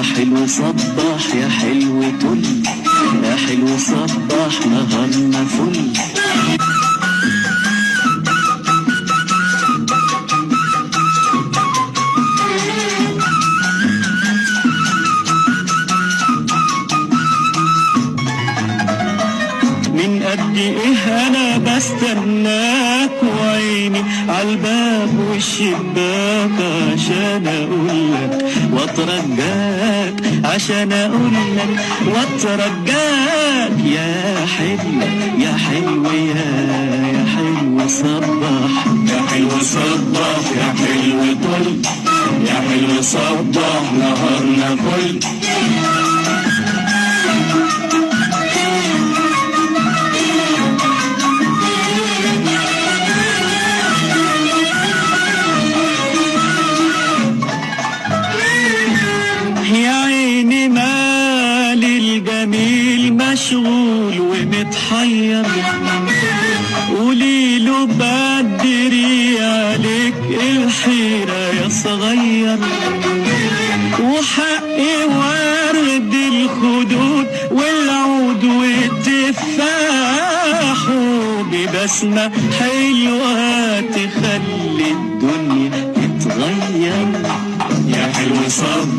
يا حلو صبح يا حلو طل، يا حلو صبح نهارنا فل. من قد ايه انا بستناك وعيني عالباب والشباك عشان اقولك واترجاك، عشان اقولك واترجاك. يا حلو يا حلو يا حلو صبح، يا حلو صبح يا حلو طل، يا حلو صبح نهارنا فل. يا عيني مالي الجميل مشغول ومتحير، قوليله بدري عليك الحيرة يا صغير. وحقي ورد الخدود والعود والتفاح ببسمة حلوة تخلي الدنيا تتغير. يا حلو صبح